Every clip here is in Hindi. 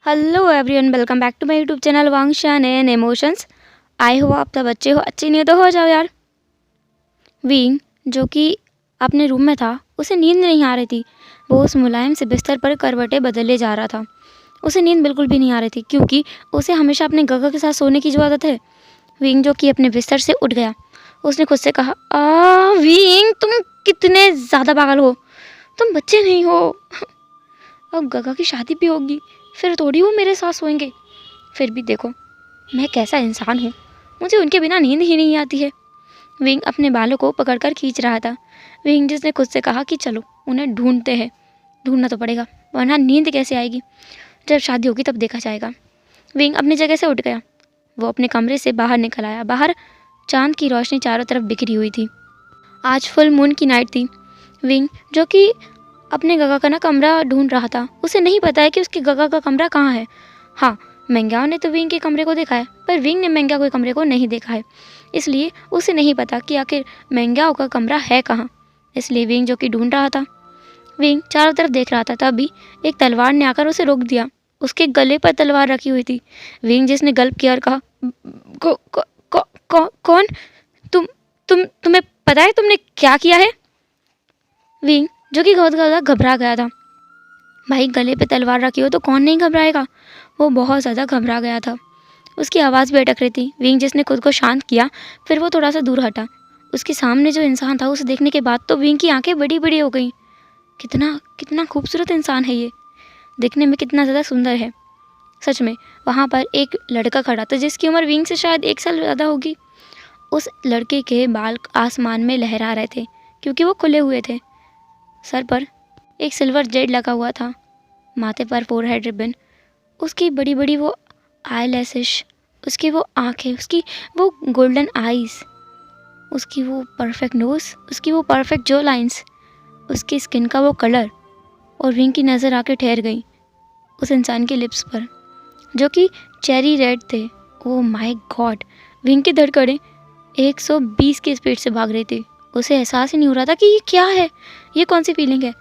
Hello everyone, welcome back to my YouTube channel वांगशान एंड इमोशंस। आई हो आप सब अच्छे हो, अच्छे नहीं हो तो हो जाओ यार। विंग जो कि अपने रूम में था, उसे नींद नहीं आ रही थी। वो उस मुलायम से बिस्तर पर करवटें बदले जा रहा था। उसे नींद बिल्कुल भी नहीं आ रही थी क्योंकि उसे हमेशा अपने गगा के साथ सोने की जो आदत है। विंग जो कि अपने बिस्तर से उठ गया। उसने खुद से कहा, विंग तुम कितने ज़्यादा पागल हो, तुम बच्चे नहीं हो। अब गगा की शादी भी होगी, फिर थोड़ी वो मेरे साथ सोएंगे। फिर भी देखो मैं कैसा इंसान हूँ, मुझे उनके बिना नींद ही नहीं आती है। विंग अपने बालों को पकड़कर खींच रहा था। विंग जिसने खुद से कहा कि चलो उन्हें ढूंढते हैं, ढूंढना तो पड़ेगा वरना नींद कैसे आएगी। जब शादी होगी तब देखा जाएगा। विंग अपनी जगह से उठ गया। वो अपने कमरे से बाहर निकल आया। बाहर चांद की रोशनी चारों तरफ बिखरी हुई थी। आज फुल मून की नाइट थी। विंग जो कि अपने गगा का ना कमरा ढूंढ रहा था, उसे नहीं पता है कि उसके गगा का कमरा कहाँ है। हाँ, मेंग्याओ ने तो विंग के कमरे को देखा है, पर विंग ने मेंग्याओ के कमरे को नहीं देखा है, इसलिए उसे नहीं पता कि आखिर मेंग्याओ का कमरा है कहाँ। इसलिए विंग जो कि ढूंढ रहा था। विंग चारों तरफ देख रहा था, तभी एक तलवार ने आकर उसे रोक दिया। उसके गले पर तलवार रखी हुई थी। विंग जिसने गल्प किया और कहा, को, को, को, को, कौन तुम्हें पता है तुमने क्या किया है? विंग जो कि बहुत ज़्यादा घबरा गया था। भाई गले पे तलवार रखी हो तो कौन नहीं घबराएगा। वो बहुत ज़्यादा घबरा गया था। उसकी आवाज़ भी अटक रही थी। विंग जिसने खुद को शांत किया, फिर वो थोड़ा सा दूर हटा। उसके सामने जो इंसान था उसे देखने के बाद तो विंग की आंखें बड़ी बड़ी हो गईं। कितना कितना खूबसूरत इंसान है ये, दिखने में कितना ज़्यादा सुंदर है। सच में वहाँ पर एक लड़का खड़ा था जिसकी उम्र विंग से शायद 1 साल ज़्यादा होगी। उस लड़के के बाल आसमान में लहरा रहे थे क्योंकि वो खुले हुए थे। सर पर एक सिल्वर जेड लगा हुआ था, माथे पर फोरहेड रिबन, उसकी बड़ी बड़ी वो आई लैशेस, उसकी वो आँखें, उसकी वो गोल्डन आईज, उसकी वो परफेक्ट नोज़, उसकी वो परफेक्ट जो लाइंस, उसकी स्किन का वो कलर। और विंग की नज़र आके ठहर गई उस इंसान के लिप्स पर जो कि चेरी रेड थे। ओह माय गॉड, विंग की धड़कनें 120 की स्पीड से भाग रही थी। उसे एहसास ही नहीं हो रहा था कि ये क्या है, ये कौन सी फीलिंग है।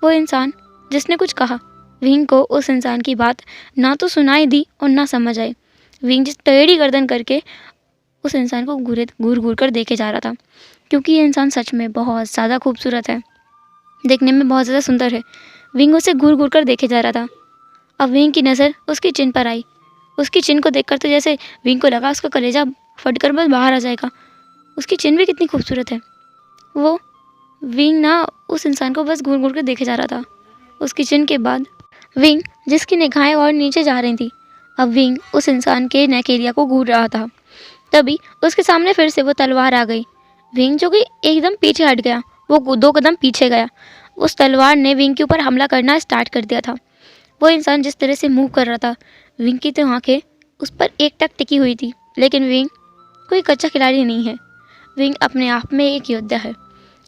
वो इंसान जिसने कुछ कहा, विंग को उस इंसान की बात ना तो सुनाई दी और ना समझ आई। विंग जिस टेढ़ी गर्दन करके उस इंसान को घूर घूर कर देखे जा रहा था क्योंकि ये इंसान सच में बहुत ज़्यादा खूबसूरत है, देखने में बहुत ज़्यादा सुंदर है। विंग उसे घूर घूर कर देखे जा रहा था। अब विंग की नज़र उसकी चिन पर आई। उसकी चिन को देखकर तो जैसे विंग को लगा उसका कलेजा फट कर बस बाहर आ जाएगा। उसकी चिन भी कितनी खूबसूरत है। वो विंग ना उस इंसान को बस घूर घूर कर देखे जा रहा था। उसकी चिन के बाद विंग जिसकी निगाहें और नीचे जा रही थी, अब विंग उस इंसान के नेक एरिया को घूर रहा था। तभी उसके सामने फिर से वो तलवार आ गई। विंग जो कि एकदम पीछे हट गया, वो 2 कदम पीछे गया। उस तलवार ने विंग के ऊपर हमला करना स्टार्ट कर दिया था। वो इंसान जिस तरह से मूव कर रहा था, विंग की तो आंखें उस पर एकटक टिकी हुई थी। लेकिन विंग कोई कच्चा खिलाड़ी नहीं है, विंग अपने आप में एक योद्धा है,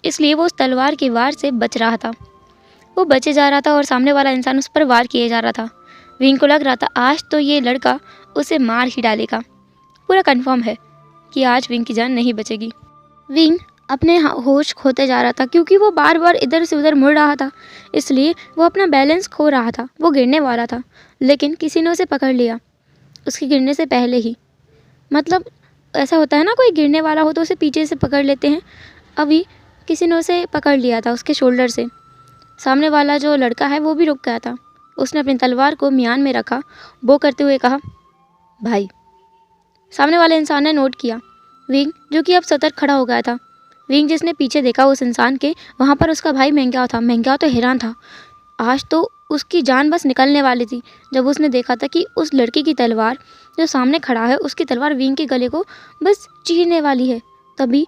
इसलिए वो उस तलवार के वार से बच रहा था। वो बचे जा रहा था और सामने वाला इंसान उस पर वार किए जा रहा था। विंग को लग रहा था आज तो ये लड़का उसे मार ही डालेगा। पूरा कंफर्म है कि आज विंग की जान नहीं बचेगी। विंग अपने होश खोते जा रहा था क्योंकि वो बार बार इधर से उधर मुड़ रहा था, इसलिए वो अपना बैलेंस खो रहा था। वो गिरने वाला था लेकिन किसी ने उसे पकड़ लिया उसके गिरने से पहले ही। मतलब ऐसा होता है ना, कोई गिरने वाला हो तो उसे पीछे से पकड़ लेते हैं। अभी किसी ने उसे पकड़ लिया था उसके शोल्डर से। सामने वाला जो लड़का है वो भी रुक गया था। उसने अपनी तलवार को म्यान में रखा, वो करते हुए कहा, भाई। सामने वाले इंसान ने नोट किया। विंग जो कि अब सतर्क खड़ा हो गया था। विंग जिसने पीछे देखा उस इंसान के, वहाँ पर उसका भाई मेंग्याओ था। मेंग्याओ तो हैरान था, आज तो उसकी जान बस निकलने वाली थी जब उसने देखा था कि उस लड़की की तलवार जो सामने खड़ा है, उसकी तलवार विंग के गले को बस चीरने वाली है। तभी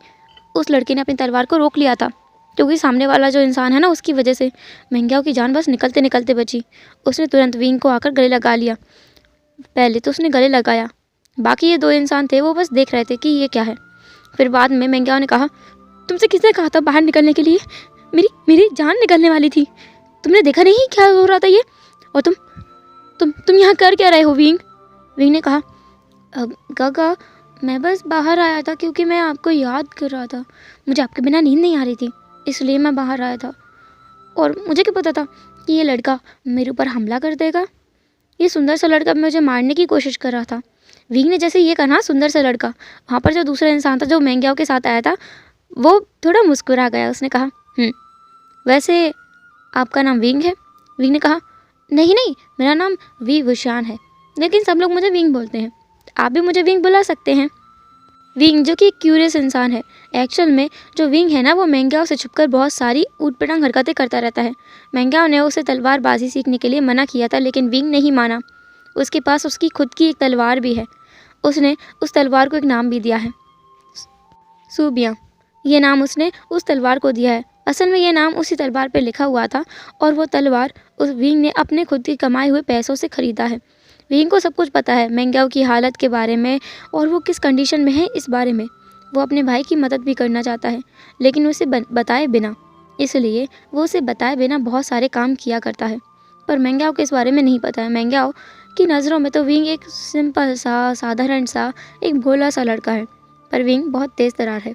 उस लड़के ने अपनी तलवार को रोक लिया था क्योंकि सामने वाला जो इंसान है ना, उसकी वजह से मेंग्याओ की जान बस निकलते निकलते बची। उसने तुरंत विंग को आकर गले लगा लिया। पहले तो उसने गले लगाया, बाकी ये 2 इंसान थे वो बस देख रहे थे कि ये क्या है। फिर बाद में मेंग्याओ ने कहा, तुमसे किसने कहा था बाहर निकलने के लिए? मेरी मेरी जान निकलने वाली थी, तुमने देखा नहीं क्या हो रहा था ये? और तुम यहाँ कर क्या रहे हो विंग? विंग ने कहा, गागा मैं बस बाहर आया था क्योंकि मैं आपको याद कर रहा था। मुझे आपके बिना नींद नहीं आ रही थी, इसलिए मैं बाहर आया था। और मुझे क्या पता था कि ये लड़का मेरे ऊपर हमला कर देगा। ये सुंदर सा लड़का मुझे मारने की कोशिश कर रहा था। विंग ने जैसे ये कहा ना सुंदर सा लड़का, वहाँ पर जो दूसरा इंसान था जो मेंग्याओ के साथ आया था वो थोड़ा मुस्कुरा गया। उसने कहा वैसे आपका नाम विंग है? विंग ने कहा नहीं नहीं, मेरा नाम वी वुशान है, लेकिन सब लोग मुझे विंग बोलते हैं, आप भी मुझे विंग बुला सकते हैं। विंग जो कि एक क्यूरियस इंसान है। एक्चुअल में जो विंग है ना वो मेंग्याओ से छुपकर बहुत सारी ऊटपटांग हरकतें करता रहता है। मेंग्याओ ने उसे तलवारबाजी सीखने के लिए मना किया था, लेकिन विंग नहीं माना। उसके पास उसकी खुद की एक तलवार भी है। उसने उस तलवार को एक नाम भी दिया है, सूबिया। ये नाम उसने उस तलवार को दिया है। असल में ये नाम उसी तलवार पर लिखा हुआ था और वो तलवार उस विंग ने अपने खुद के कमाए हुए पैसों से ख़रीदा है। विंग को सब कुछ पता है मेंग्याओ की हालत के बारे में और वो किस कंडीशन में है इस बारे में। वो अपने भाई की मदद भी करना चाहता है, लेकिन उसे बताए बिना, इसलिए वो उसे बताए बिना बहुत सारे काम किया करता है। पर मेंग्याओ को इस बारे में नहीं पता है। मेंग्याओ की नज़रों में तो विंग एक सिंपल सा, साधारण सा, एक भोला सा लड़का है, पर विंग बहुत तेज़ तर्रार है।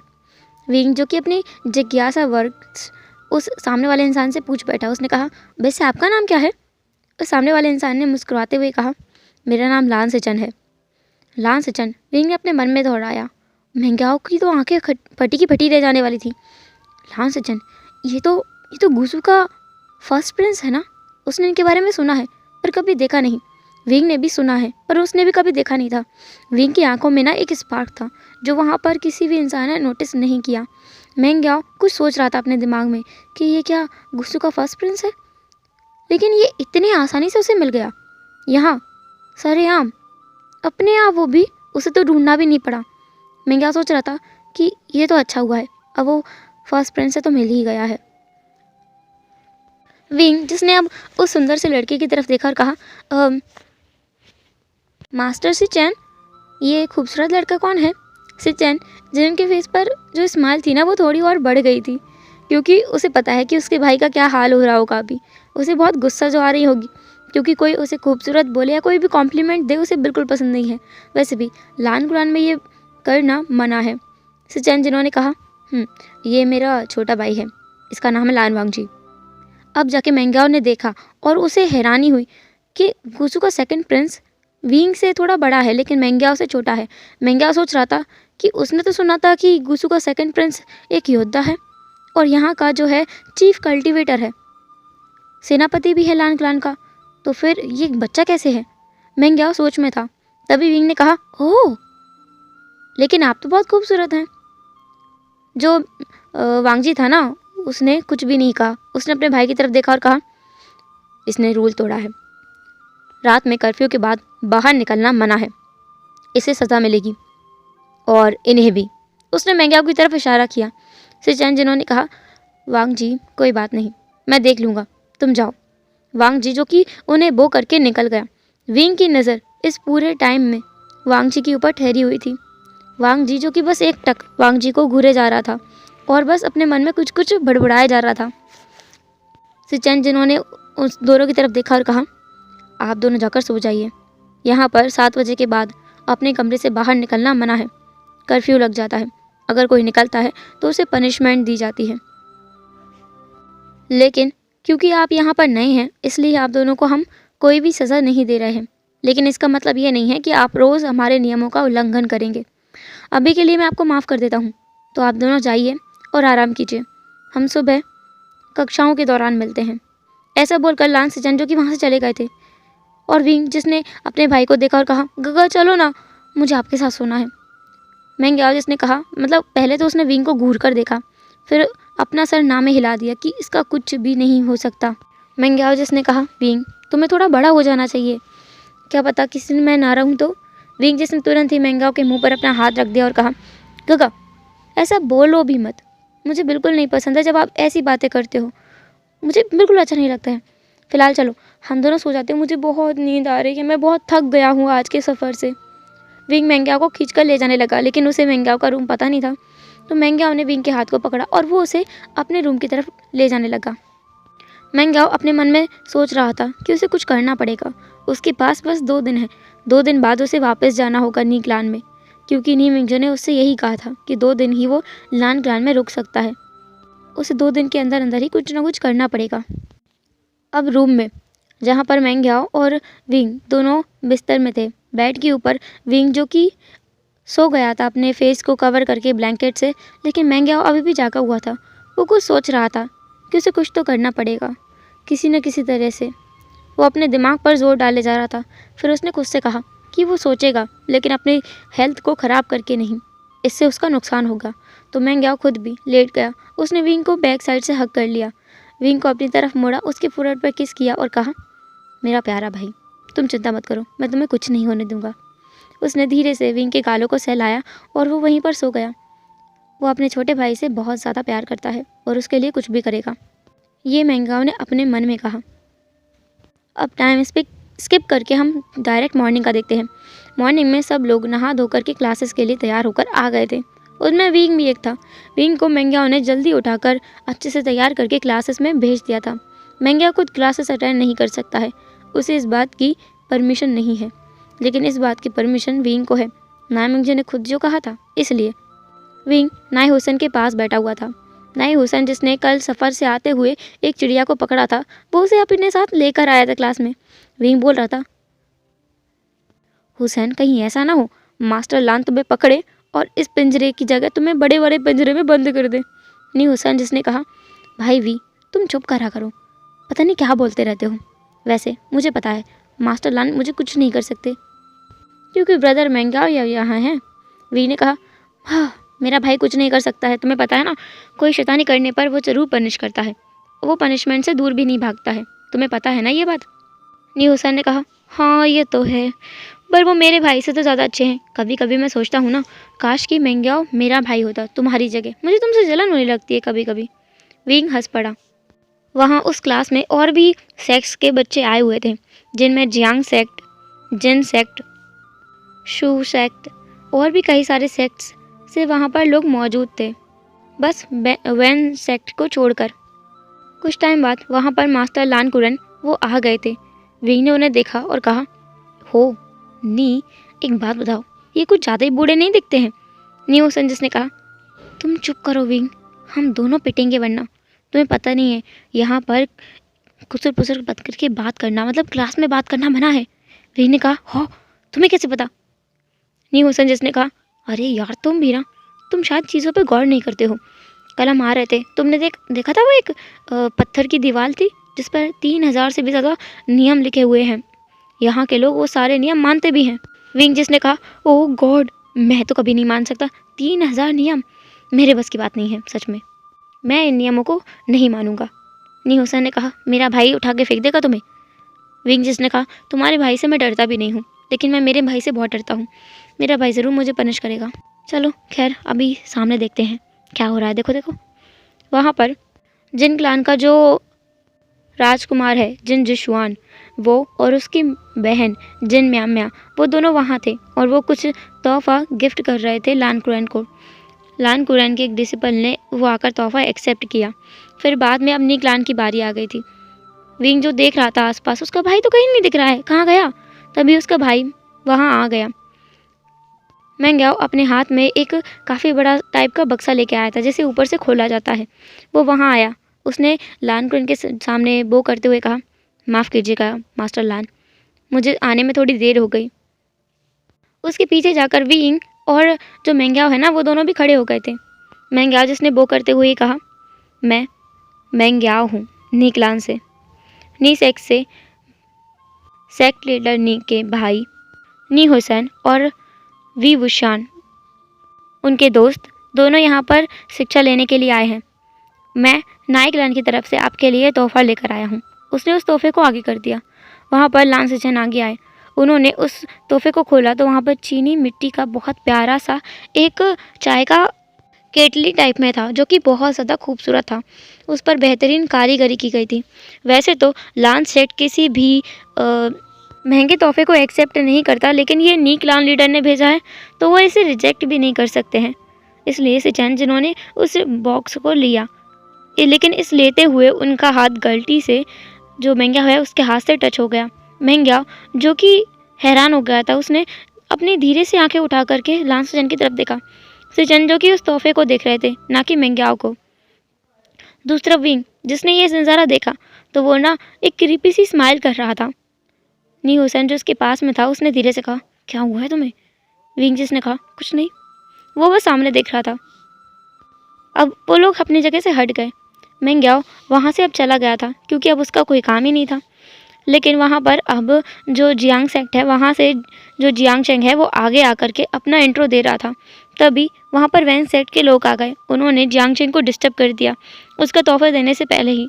विंग जो कि अपनी जिज्ञासा वर्ड्स उस सामने वाले इंसान से पूछ बैठा। उसने कहा वैसे आपका नाम क्या है? उस सामने वाले इंसान ने मुस्कुराते हुए कहा मेरा नाम लान सेचन है। लान सेचन, विंग ने अपने मन में दोहराया। मेंग्याओ की तो आंखें फटी की फटी रह जाने वाली थी। लान सेचन, ये तो गुसू का फर्स्ट प्रिंस है ना? उसने इनके बारे में सुना है पर कभी देखा नहीं। विंग ने भी सुना है पर उसने भी कभी देखा नहीं था। विंग की आंखों में ना एक स्पार्क था जो वहाँ पर किसी भी इंसान ने नोटिस नहीं किया। मेंग्याओ कुछ सोच रहा था अपने दिमाग में कि ये क्या गुसू का फर्स्ट प्रिंस है, लेकिन ये इतनी आसानी से उसे मिल गया यहाँ सरेआम, अपने आप। वो भी उसे तो ढूंढना भी नहीं पड़ा। मेंग्याओ सोच रहा था कि ये तो अच्छा हुआ है, अब वो फर्स्ट प्रिंस से तो मिल ही गया है। विंग जिसने अब उस सुंदर से लड़के की तरफ देखा और कहा मास्टर सिचेन, ये खूबसूरत लड़का कौन है? सिचेन जिनके फेस पर जो स्माइल थी ना वो थोड़ी और बढ़ गई थी, क्योंकि उसे पता है कि उसके भाई का क्या हाल हो रहा होगा। अभी उसे बहुत गुस्सा जो आ रही होगी, क्योंकि कोई उसे खूबसूरत बोले या कोई भी कॉम्प्लीमेंट दे उसे बिल्कुल पसंद नहीं है। वैसे भी लान कुरान में ये करना मना है। सिचेन जिन्होंने कहा ये मेरा छोटा भाई है, इसका नाम है लान वांगजी। अब जाके मेंग्याओ ने देखा और उसे हैरानी हुई कि गुसू का सेकंड प्रिंस विंग से थोड़ा बड़ा है लेकिन मेंग्याओ से छोटा है। मेंग्याओ सोच रहा था कि उसने तो सुना था कि गुसू का सेकंड प्रिंस एक योद्धा है और यहाँ का जो है चीफ कल्टीवेटर है, सेनापति भी है लान क्लान का, तो फिर ये बच्चा कैसे है? मेंग्याओ सोच में था। तभी विंग ने कहा ओह, लेकिन आप तो बहुत खूबसूरत हैं। जो वांगजी था ना उसने कुछ भी नहीं कहा। उसने अपने भाई की तरफ देखा और कहा इसने रूल तोड़ा है, रात में कर्फ्यू के बाद बाहर निकलना मना है, इसे सज़ा मिलेगी, और इन्हें भी। उसने मेंग्याओ की तरफ इशारा किया। सिचेन जिन्होंने कहा वांगजी कोई बात नहीं, मैं देख लूँगा, तुम जाओ। वांगजी जो कि उन्हें बो करके निकल गया। विंग की नज़र इस पूरे टाइम में वांगजी के ऊपर ठहरी हुई थी। वांगजी जो कि बस एक टक वांगजी को घूरे जा रहा था और बस अपने मन में कुछ कुछ बड़बड़ाया जा रहा था। सिचेन जिन्होंने उस दोनों की तरफ देखा और कहा आप दोनों जाकर सो जाइए, यहाँ पर 7 बजे के बाद अपने कमरे से बाहर निकलना मना है, कर्फ्यू लग जाता है, अगर कोई निकलता है तो उसे पनिशमेंट दी जाती है। लेकिन क्योंकि आप यहाँ पर नए हैं इसलिए आप दोनों को हम कोई भी सज़ा नहीं दे रहे हैं, लेकिन इसका मतलब ये नहीं है कि आप रोज़ हमारे नियमों का उल्लंघन करेंगे। अभी के लिए मैं आपको माफ़ कर देता हूँ, तो आप दोनों जाइए और आराम कीजिए, हम सुबह कक्षाओं के दौरान मिलते हैं। ऐसा बोलकर लान सेचन जो कि वहाँ से चले गए थे, और विंग जिसने अपने भाई को देखा और कहा गगा चलो ना, मुझे आपके साथ सोना है। मेंग्याओ जिसने कहा, मतलब पहले तो उसने विंग को घूर कर देखा, फिर अपना सर ना में हिला दिया कि इसका कुछ भी नहीं हो सकता। मेंग्याओ जिसने कहा विंग तुम्हें थोड़ा बड़ा हो जाना चाहिए, क्या पता किसी दिन मैं ना रहूँ तो। विंग जिसने तुरंत ही मेंग्याओ के मुंह पर अपना हाथ रख दिया और कहा गगा ऐसा बोलो भी मत, मुझे बिल्कुल नहीं पसंद है जब आप ऐसी बातें करते हो, मुझे बिल्कुल अच्छा नहीं लगता है। फ़िलहाल चलो हम दोनों सो जाते हैं, मुझे बहुत नींद आ रही है, मैं बहुत थक गया हूँ आज के सफ़र से। विंग मेंग्याओ को खींचकर ले जाने लगा, लेकिन उसे मेंग्याओ का रूम पता नहीं था, तो मेंग्याओ ने विंग के हाथ को पकड़ा और वो उसे अपने रूम की तरफ ले जाने लगा। मेंग्याओ अपने मन में सोच रहा था कि उसे कुछ करना पड़ेगा। उसके पास बस 2 दिन है, 2 दिन बाद उसे वापस जाना होगा नी क्लान में, क्योंकि नी मिंगजो ने उससे यही कहा था कि 2 दिन ही वो लान क्लान में रुक सकता है। उसे 2 दिन के अंदर अंदर ही कुछ ना कुछ करना पड़ेगा। अब रूम में जहाँ पर मैंग्याओ और विंग दोनों बिस्तर में थे। बेड के ऊपर विंग जो कि सो गया था अपने फेस को कवर करके ब्लैंकेट से, लेकिन मैंग्याओ अभी भी जागा हुआ था। वो कुछ सोच रहा था कि उसे कुछ तो करना पड़ेगा किसी न किसी तरह से। वो अपने दिमाग पर जोर डाले जा रहा था। फिर उसने खुद से कहा कि वो सोचेगा, लेकिन अपनी हेल्थ को ख़राब करके नहीं, इससे उसका नुकसान होगा। तो मैंग्याओ खुद भी लेट गया। उसने विंग को बैक साइड से हग कर लिया, विंग को अपनी तरफ मोड़ा, उसके फोrehead पर किस किया और कहा, मेरा प्यारा भाई, तुम चिंता मत करो, मैं तुम्हें कुछ नहीं होने दूंगा। उसने धीरे से विंग के गालों को सहलाया और वो वहीं पर सो गया। वो अपने छोटे भाई से बहुत ज़्यादा प्यार करता है और उसके लिए कुछ भी करेगा, ये मैंग्याओ ने अपने मन में कहा। अब टाइम स्किप करके हम डायरेक्ट मॉर्निंग का देखते हैं। मॉर्निंग में सब लोग नहा धोकर के क्लासेस के लिए तैयार होकर आ गए थे। उसमें विंग भी एक था। विंग को मैंग्याओ ने जल्दी उठाकर अच्छे से तैयार करके क्लासेस में भेज दिया था। मैंग्याओ खुद क्लासेस अटेंड नहीं कर सकता है, उसे इस बात की परमिशन नहीं है, लेकिन इस बात की परमिशन विंग को है। नायमुंगजे ने खुद जो कहा था, इसलिए विंग नाई हुसैन के पास बैठा हुआ था। नाई हुसैन जिसने कल सफ़र से आते हुए एक चिड़िया को पकड़ा था, वो उसे अपने साथ लेकर आया था क्लास में। विंग बोल रहा था, हुसैन कहीं ऐसा ना हो मास्टर लान तुम्हें पकड़े और इस पिंजरे की जगह तुम्हें बड़े बड़े पिंजरे में बंद कर दे। नी हुसैन जिसने कहा, भाई वी तुम चुप करा करो, पता नहीं क्या बोलते रहते हो। वैसे मुझे पता है मास्टर लान मुझे कुछ नहीं कर सकते, क्योंकि ब्रदर मैंग्याओ यहाँ हैं। वी ने कहा, हाँ मेरा भाई कुछ नहीं कर सकता है, तुम्हें पता है ना, कोई शैतानी करने पर वो ज़रूर पनिश करता है, वो पनिशमेंट से दूर भी नहीं भागता है, तुम्हें पता है ना ये बात। नी हुसैन ने कहा, हाँ ये तो है, पर वो मेरे भाई से तो ज़्यादा अच्छे हैं। कभी कभी मैं सोचता हूँ ना, काश कि मैंग्याओ मेरा भाई होता तुम्हारी जगह, मुझे तुमसे जलन होने लगती है कभी कभी। विंग हंस पड़ा। वहाँ उस क्लास में और भी सेक्स के बच्चे आए हुए थे, जिनमें जियांग सेक्ट, जिन सेक्ट, शू सेक्ट और भी कई सारे सेक्ट्स से वहाँ पर लोग मौजूद थे, बस वैन सेक्ट को छोड़कर। कुछ टाइम बाद वहाँ पर मास्टर लान कुरन वो आ गए थे। विंग ने उन्हें देखा और कहा, हो नी एक बात बताओ, ये कुछ ज़्यादा ही बूढ़े नहीं दिखते हैं। नी हुसैन जिसने कहा, तुम चुप करो विंग, हम दोनों पिटेंगे, वरना तुम्हें पता नहीं है यहाँ पर कुसर पुसर बात करके बात करना, मतलब क्लास में बात करना मना है। विंग ने कहा, हो तुम्हें कैसे पता। नी हुसैन जिसने कहा, अरे यार तुम भी ना, तुम शायद चीज़ों पे गौर नहीं करते हो। कल हम आ रहे थे, तुमने देखा था वो एक पत्थर की दीवार थी जिस पर 3000 से भी ज़्यादा नियम लिखे हुए हैं। यहाँ के लोग वो सारे नियम मानते भी हैं। विंग जिसने कहा, ओह गॉड, मैं तो कभी नहीं मान सकता, 3000 नियम मेरे बस की बात नहीं है, सच में मैं इन नियमों को नहीं मानूंगा। नी हुसैन ने कहा, मेरा भाई उठा के फेंक देगा तुम्हें। विंग जिसने कहा, तुम्हारे भाई से मैं डरता भी नहीं हूँ, लेकिन मैं मेरे भाई से बहुत डरता हूँ, मेरा भाई ज़रूर मुझे पनिश करेगा। चलो खैर अभी सामने देखते हैं क्या हो रहा है। देखो देखो वहाँ पर जिन क्लान का जो राजकुमार है, जिन जिशुआन, वो और उसकी बहन जिन म्या म्या, वो दोनों वहाँ थे और वो कुछ तोहफा गिफ्ट कर रहे थे लान कुरैन को। लान कुरैन के एक डिसिपल ने वो आकर तोहफा एक्सेप्ट किया। फिर बाद में अपनी क्लान की बारी आ गई थी। विंग जो देख रहा था आसपास, उसका भाई तो कहीं नहीं दिख रहा है, कहाँ गया। तभी उसका भाई वहाँ आ गया। मैंग्याओ अपने हाथ में एक काफ़ी बड़ा टाइप का बक्सा लेके आया था, जिसे ऊपर से खोला जाता है। वो वहाँ आया, उसने लान कुरैन के सामने बो करते हुए कहा, माफ़ कीजिएगा मास्टर लान, मुझे आने में थोड़ी देर हो गई। उसके पीछे जाकर विंग और जो मैंग्याओ है ना, वो दोनों भी खड़े हो गए थे। मैंग्याओ जिसने बो करते हुए कहा, मैं मैंग्याओ हूँ, नी क्लान से, नी सेक्ट से, सेक्ट लीडर नी के भाई नी हुसैन और वी वुशान, उनके दोस्त, दोनों यहाँ पर शिक्षा लेने के लिए आए हैं। मैं नाई क्लान की तरफ से आपके लिए तोहफा लेकर आया हूँ। उसने उस तोहफे को आगे कर दिया। वहाँ पर लान सेचन आगे आए। उन्होंने उस तोहफे को खोला तो वहाँ पर चीनी मिट्टी का बहुत प्यारा सा एक चाय का केटली टाइप में था, जो कि बहुत ज़्यादा खूबसूरत था। उस पर बेहतरीन कारीगरी की गई थी। वैसे तो लान सेट किसी भी महंगे तोहफे को एक्सेप्ट नहीं करता, लेकिन ये नी क्लान लीडर ने भेजा है तो वो इसे रिजेक्ट भी नहीं कर सकते हैं। इसलिए सेचन जिन्होंने उस बॉक्स को लिया, लेकिन इस लेते हुए उनका हाथ गलती से जो मैंग्याओ है उसके हाथ से टच हो गया। मैंग्याओ जो कि हैरान हो गया था, उसने अपनी धीरे से आंखें उठा करके लान सेचन की तरफ देखा। सेचन जो कि उस तोहफे को देख रहे थे, ना कि मैंग्याओ को। दूसरा विंग जिसने ये नज़ारा देखा तो वो ना एक क्रीपी सी स्माइल कर रहा था। नी हुसैन जो उसके पास में था उसने धीरे से कहा, क्या हुआ है तुम्हें? विंग जिसने कहा, कुछ नहीं। वो बस सामने देख रहा था। अब वो लोग अपनी जगह से हट गए। मेंग्याओ वहाँ से अब चला गया था क्योंकि अब उसका कोई काम ही नहीं था। लेकिन वहाँ पर अब जो जियांग सेक्ट है वहाँ से जो जियांग चेंग है वो आगे आकर के अपना इंट्रो दे रहा था। तभी वहाँ पर वैन सेक्ट के लोग आ गए। उन्होंने जियांग चेंग को डिस्टर्ब कर दिया। उसका तोहफा देने से पहले ही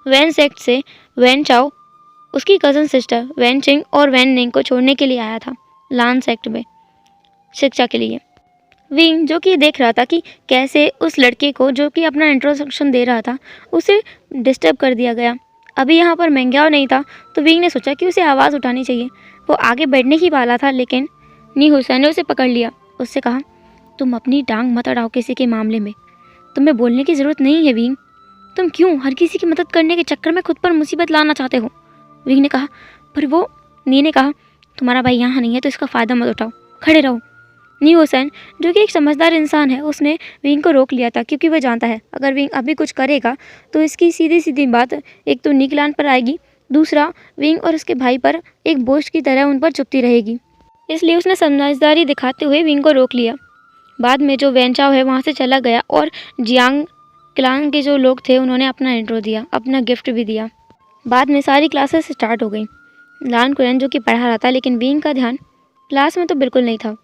वैन सेक्ट से वैन चाओ उसकी कज़न सिस्टर वैन चिंग और वैन निंग को छोड़ने के लिए आया था लान सेक्ट में शिक्षा के लिए। विंग जो कि देख रहा था कि कैसे उस लड़के को जो कि अपना इंट्रोडक्शन दे रहा था उसे डिस्टर्ब कर दिया गया। अभी यहाँ पर मेंग्याओ नहीं था तो विंग ने सोचा कि उसे आवाज़ उठानी चाहिए। वो आगे बढ़ने ही वाला था लेकिन नी हुसैन ने उसे पकड़ लिया। उससे कहा, तुम अपनी टांग मत अड़ाओ किसी के मामले में। तुम्हें बोलने की ज़रूरत नहीं है विंग। तुम क्यों हर किसी की मदद करने के चक्कर में खुद पर मुसीबत लाना चाहते हो? विंग ने कहा। पर वो नी ने कहा, तुम्हारा भाई यहाँ नहीं है तो इसका फ़ायदा मत उठाओ, खड़े रहो। नी हुसैन जो कि एक समझदार इंसान है उसने विंग को रोक लिया था क्योंकि वह जानता है अगर विंग अभी कुछ करेगा तो इसकी सीधी सीधी बात एक तो निकलान पर आएगी, दूसरा विंग और उसके भाई पर एक बोझ की तरह उन पर चुपती रहेगी। इसलिए उसने समझदारी दिखाते हुए विंग को रोक लिया। बाद में जो वैनचाओ है वहाँ से चला गया और जियांग क्लान के जो लोग थे उन्होंने अपना इंट्रो दिया, अपना गिफ्ट भी दिया। बाद में सारी क्लासेस स्टार्ट हो गई। लान कुरैन जो कि पढ़ा रहा था लेकिन विंग का ध्यान क्लास में तो बिल्कुल नहीं था।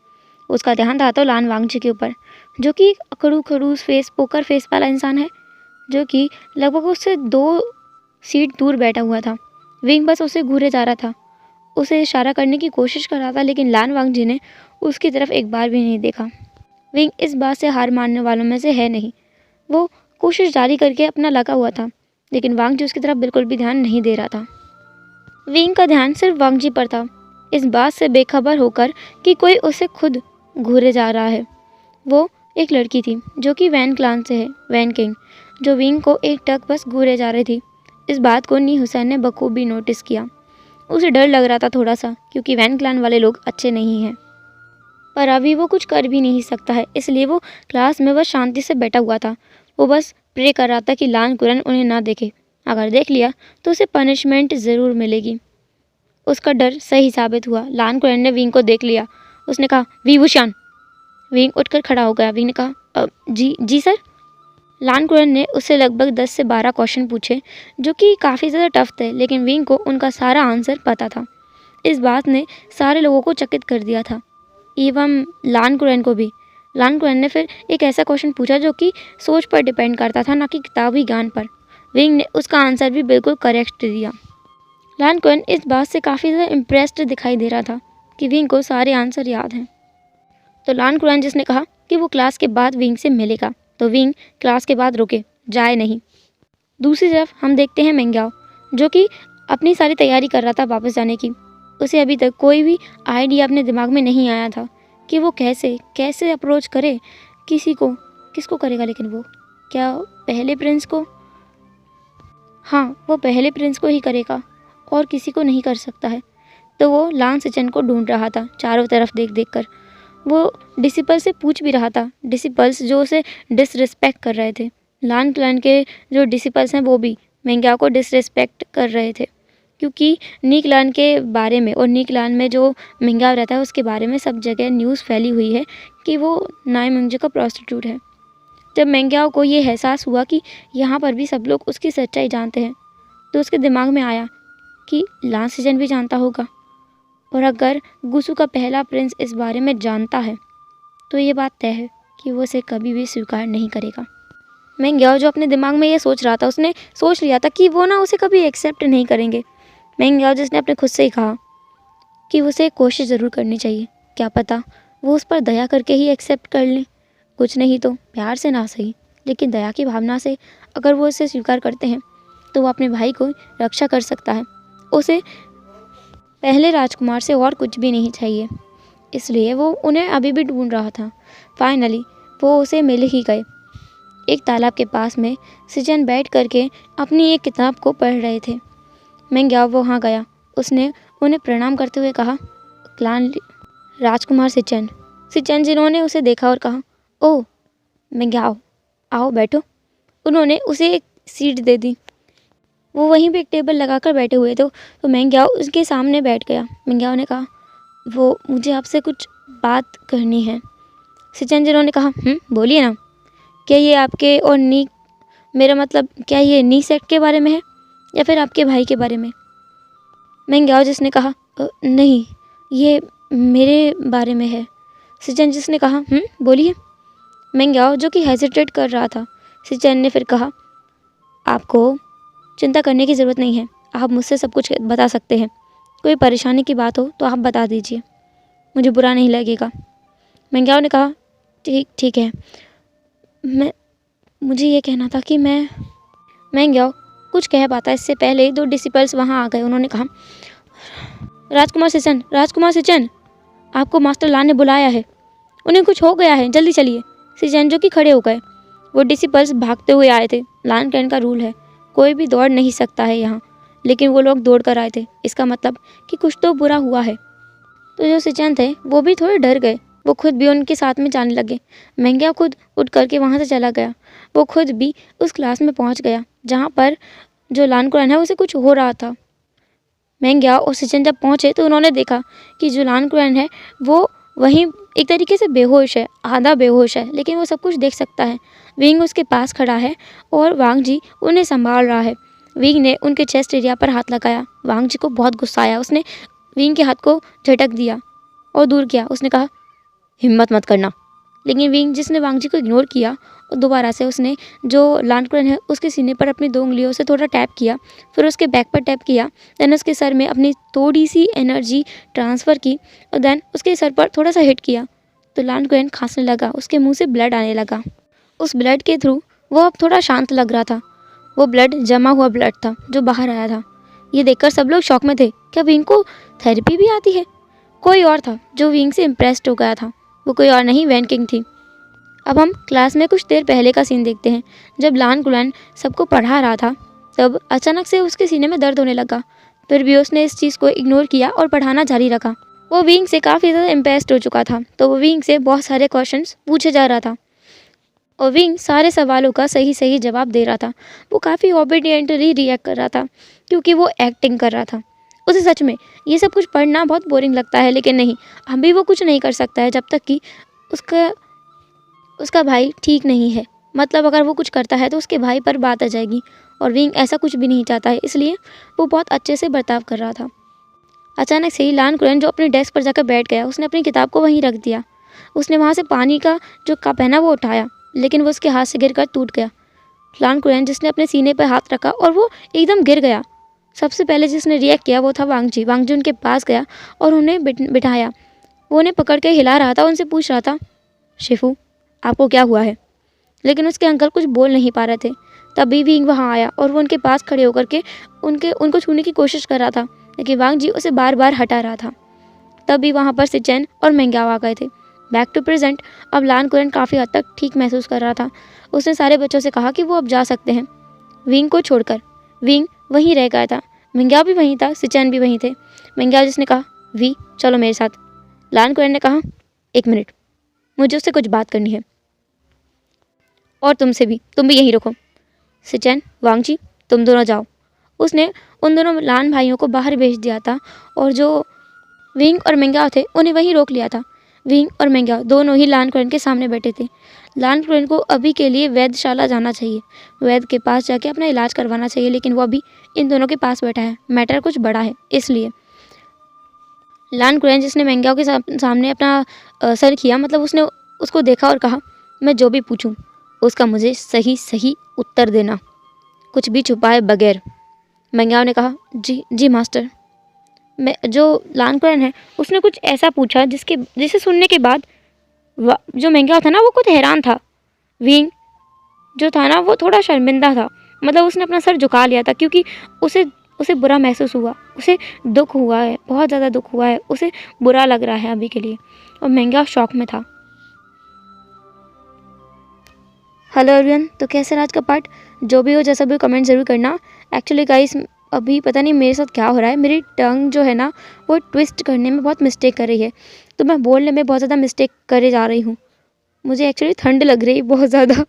उसका ध्यान था तो लान वांगजी के ऊपर जो कि अकड़ू खड़ूस फेस पोकर फेस वाला इंसान है जो कि लगभग उससे 2 सीट दूर बैठा हुआ था। विंग बस उसे घूरे जा रहा था, उसे इशारा करने की कोशिश कर रहा था लेकिन लान वांगजी ने उसकी तरफ एक बार भी नहीं देखा। विंग इस बात से हार मानने वालों में से है नहीं। वो कोशिश जारी करके अपना लगा हुआ था लेकिन वांगजी उसकी तरफ बिल्कुल भी ध्यान नहीं दे रहा था। विंग का ध्यान सिर्फ वांगजी पर था, इस बात से बेखबर होकर कि कोई उसे खुद घूरे जा रहा है। वो एक लड़की थी जो कि वैन क्लान से है, वैन किंग, जो विंग को एक टक बस घूरे जा रही थी। इस बात को नी हुसैन ने बखूबी नोटिस किया। उसे डर लग रहा था थोड़ा सा क्योंकि वैन क्लान वाले लोग अच्छे नहीं हैं, पर अभी वो कुछ कर भी नहीं सकता है, इसलिए वो क्लास में बस शांति से बैठा हुआ था। वो बस प्रे कर रहा था कि लान कुरैन उन्हें ना देखे, अगर देख लिया तो उसे पनिशमेंट ज़रूर मिलेगी। उसका डर सही साबित हुआ। लान कुरैन ने विंग को देख लिया। उसने कहा, वी वुशान। विंग उठकर खड़ा हो गया। विंग ने कहा, जी सर। लान कुरैन ने उससे लगभग 10 से 12 क्वेश्चन पूछे जो कि काफ़ी ज़्यादा टफ थे लेकिन विंग को उनका सारा आंसर पता था। इस बात ने सारे लोगों को चकित कर दिया था, एवं लान कुरैन को भी। लान कुरैन ने फिर एक ऐसा क्वेश्चन पूछा जो कि सोच पर डिपेंड करता था, ना कि किताबी ज्ञान पर। विंग ने उसका आंसर भी बिल्कुल करेक्ट दिया। लान कुरैन इस बात से काफ़ी ज़्यादा इम्प्रेस्ड दिखाई दे रहा था कि विंग को सारे आंसर याद हैं। तो लान कुरैन जिसने कहा कि वो क्लास के बाद विंग से मिलेगा, तो विंग क्लास के बाद रुके, जाए नहीं। दूसरी तरफ हम देखते हैं मेंग्याओ जो कि अपनी सारी तैयारी कर रहा था वापस जाने की। उसे अभी तक कोई भी आइडिया अपने दिमाग में नहीं आया था कि वो कैसे अप्रोच करे किसी को। किसको करेगा लेकिन वो, क्या पहले प्रिंस को? हाँ, वो पहले प्रिंस को ही करेगा और किसी को नहीं कर सकता है। तो वो लान सिचन को ढूंढ रहा था चारों तरफ देख देख कर। वो डिसिपल से पूछ भी रहा था, डिसिपल्स जो उसे डिसरिस्पेक्ट कर रहे थे। लान क्लैन के जो डिसिपल्स हैं वो भी मेंग्याओ को डिसरिस्पेक्ट कर रहे थे क्योंकि नी क्लैन के बारे में और नी क्लैन में जो मेंग्याओ रहता है उसके बारे में सब जगह न्यूज़ फैली हुई है कि वो नाई मुंगजे का प्रोस्टिट्यूट है। जब मेंग्याओ को ये एहसास हुआ कि यहाँ पर भी सब लोग उसकी सच्चाई जानते हैं तो उसके दिमाग में आया कि लान सिचन भी जानता होगा, और अगर गुसू का पहला प्रिंस इस बारे में जानता है तो ये बात तय है कि वो उसे कभी भी स्वीकार नहीं करेगा। मेंग्याओ जो अपने दिमाग में ये सोच रहा था उसने सोच लिया था कि वो ना उसे कभी एक्सेप्ट नहीं करेंगे। मेंग्याओ जिसने अपने खुद से ही कहा कि उसे कोशिश ज़रूर करनी चाहिए, क्या पता वो उस पर दया करके ही एक्सेप्ट कर लें। कुछ नहीं तो प्यार से ना सही लेकिन दया की भावना से अगर वो उसे स्वीकार करते हैं तो वो अपने भाई को रक्षा कर सकता है। उसे पहले राजकुमार से और कुछ भी नहीं चाहिए, इसलिए वो उन्हें अभी भी ढूंढ रहा था। फाइनली वो उसे मिल ही गए। एक तालाब के पास में सिचन बैठ करके अपनी एक किताब को पढ़ रहे थे। मेंग्याओ वहाँ गया। उसने उन्हें प्रणाम करते हुए कहा, क्लान राजकुमार सिचन। सिचन जिन्होंने उसे देखा और कहा, ओह मेंग्याओ, आओ बैठो। उन्होंने उसे एक सीट दे दी। वो वहीं पे एक टेबल लगाकर बैठे हुए थे, तो मेंग्याओ उसके सामने बैठ गया। मेंग्याओ ने कहा, वो मुझे आपसे कुछ बात करनी है। शिचेंजरो ने कहा, बोलिए ना। क्या ये आपके और नी, मेरा मतलब क्या ये नी सेक्ट के बारे में है या फिर आपके भाई के बारे में? मेंग्याओ जिसने कहा, नहीं, ये मेरे बारे में है। शिचेन जिसने कहा, बोलिए। मेंग्याओ जो कि हेजिटेट कर रहा था। शिचेन ने फिर कहा, आपको चिंता करने की ज़रूरत नहीं है, आप मुझसे सब कुछ बता सकते हैं। कोई परेशानी की बात हो तो आप बता दीजिए, मुझे बुरा नहीं लगेगा। मेंग्याओ ने कहा, ठीक है। मुझे ये कहना था कि मेंग्याओ कुछ कह पाता इससे पहले 2 डिसिपल्स वहाँ आ गए। उन्होंने कहा, राजकुमार सिचन, आपको मास्टर लान ने बुलाया है, उन्हें कुछ हो गया है, जल्दी चलिए। सिचन जो कि खड़े हो गए। वो डिसिपल्स भागते हुए आए थे। लान क्लैन का रूल है, कोई भी दौड़ नहीं सकता है यहाँ, लेकिन वो लोग दौड़ कर आए थे, इसका मतलब कि कुछ तो बुरा हुआ है। तो जो सिचन थे वो भी थोड़े डर गए, वो खुद भी उनके साथ में जाने लगे। मेंग्याओ खुद उठ करके वहाँ से चला गया। वो खुद भी उस क्लास में पहुँच गया जहाँ पर जो लान कुरैन है उसे कुछ हो रहा था। मेंग्याओ और सिचन जब पहुँचे तो उन्होंने देखा कि जो लान कुरैन है वो वहीं एक तरीके से बेहोश है, आधा बेहोश है, लेकिन वो सब कुछ देख सकता है। विंग उसके पास खड़ा है और वांग जी उन्हें संभाल रहा है। विंग ने उनके चेस्ट एरिया पर हाथ लगाया। वांग जी को बहुत गुस्सा आया। उसने विंग के हाथ को झटक दिया और दूर किया। उसने कहा, हिम्मत मत करना। लेकिन विंग जिसने वांग जी को इग्नोर किया और दोबारा से उसने जो लान कुरैन है उसके सीने पर अपनी 2 उंगलियों से थोड़ा टैप किया, फिर उसके बैक पर टैप किया, देन उसके सर में अपनी थोड़ी सी एनर्जी ट्रांसफ़र की और देन उसके सर पर थोड़ा सा हिट किया तो लान कुरैन खांसने लगा। उसके मुंह से ब्लड आने लगा। उस ब्लड के थ्रू वो अब थोड़ा शांत लग रहा था। वो ब्लड जमा हुआ ब्लड था जो बाहर आया था। ये देखकर सब लोग शॉक में थे। क्या विंग को थेरेपी भी आती है? कोई और था जो विंग से इम्प्रेस्ड हो गया था। वो कोई और नहीं, वैन किंग थी। अब हम क्लास में कुछ देर पहले का सीन देखते हैं। जब लान कुरैन सबको पढ़ा रहा था तब अचानक से उसके सीने में दर्द होने लगा। फिर भी उसने इस चीज़ को इग्नोर किया और पढ़ाना जारी रखा। वो विंग से काफ़ी ज़्यादा इम्प्रेस्ड हो चुका था, तो वो विंग से बहुत सारे क्वेश्चंस पूछे जा रहा था और विंग सारे सवालों का सही सही जवाब दे रहा था। वो काफ़ी ओबीडियंटली रिएक्ट कर रहा था क्योंकि वो एक्टिंग कर रहा था। उसे सच में ये सब कुछ पढ़ना बहुत बोरिंग लगता है, लेकिन नहीं, अभी वो कुछ नहीं कर सकता है जब तक कि उसका भाई ठीक नहीं है। मतलब अगर वो कुछ करता है तो उसके भाई पर बात आ जाएगी और विंग ऐसा कुछ भी नहीं चाहता है, इसलिए वो बहुत अच्छे से बर्ताव कर रहा था। अचानक से ही लान कुरैन जो अपने डेस्क पर जाकर बैठ गया, उसने अपनी किताब को वहीं रख दिया। उसने वहाँ से पानी का जो कप है ना वो उठाया, लेकिन वो उसके हाथ से गिरकर टूट गया। लान कुरैन जिसने अपने सीने पर हाथ रखा और वो एकदम गिर गया। सबसे पहले जिसने रिएक्ट किया वो था वांग जी। वांग जी उनके पास गया और उन्हें बिठाया। वो उन्हें पकड़ के हिला रहा था, उनसे पूछ रहा था, शिफू आपको क्या हुआ है? लेकिन उसके अंकल कुछ बोल नहीं पा रहे थे। तभी विंग वहाँ आया और वो उनके पास खड़े होकर के उनको छूने की कोशिश कर रहा था, लेकिन वांग जी उसे बार बार हटा रहा था। तभी वहाँ पर सिचेन और मेंग्याओ आ गए थे। बैक टू प्रेजेंट अब लान कुरैन काफ़ी हद तक ठीक महसूस कर रहा था। उसने सारे बच्चों से कहा कि वो अब जा सकते हैं विंग को छोड़कर। विंग वहीं रह गया था, मेंग्याओ भी वहीं था, सिचेन भी वहीं थे। मेंग्याओ जिसने कहा, वी चलो मेरे साथ। लान कुरैन ने कहा, 1 मिनट, मुझे उससे कुछ बात करनी है और तुमसे भी, तुम भी यहीं रुको। सिचेन, वांग जी तुम दोनों जाओ। उसने उन दोनों लान भाइयों को बाहर भेज दिया था और जो विंग और मेंग्याओ थे उन्हें वहीं रोक लिया था। विंग और मेंग्याओ दोनों ही लान कुरैन के सामने बैठे थे। लान कुरैन को अभी के लिए वैद्यशाला जाना चाहिए, वैद्य के पास जाके अपना इलाज करवाना चाहिए, लेकिन वो अभी इन दोनों के पास बैठा है। मैटर कुछ बड़ा है, इसलिए लान कुरैन जिसने मेंग्याओ के सामने अपना सर किया, मतलब उसने उसको देखा और कहा, मैं जो भी पूछूं उसका मुझे सही सही उत्तर देना, कुछ भी छुपाए बगैर। मेंग्याओ ने कहा, जी मास्टर। जो लान कुरैन है उसने कुछ ऐसा पूछा जिसे सुनने के बाद जो मेंग्याओ था ना वो खुद हैरान था। विंग जो था ना वो थोड़ा शर्मिंदा था, मतलब उसने अपना सर झुका लिया था क्योंकि उसे बुरा महसूस हुआ, उसे दुख हुआ है, बहुत ज़्यादा दुख हुआ है, उसे बुरा लग रहा है अभी के लिए। और मेंग्याओ शॉक में था। हेलो एवरीवन, तो कैसे रहा आज का पार्ट? जो भी हो जैसा भी हो कमेंट ज़रूर करना। एक्चुअली गाइस अभी पता नहीं मेरे साथ क्या हो रहा है, मेरी टंग जो है ना वो ट्विस्ट करने में बहुत मिस्टेक कर रही है, तो मैं बोलने में बहुत ज़्यादा मिस्टेक करे जा रही हूँ। मुझे एक्चुअली ठंड लग रही है बहुत ज़्यादा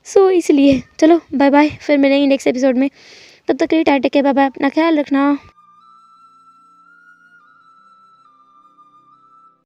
सो इसलिए चलो बाय बाय, फिर मिलेंगे नेक्स्ट एपिसोड में। तब तक के लिए टाटा, बाय बाय, अपना ख्याल रखना।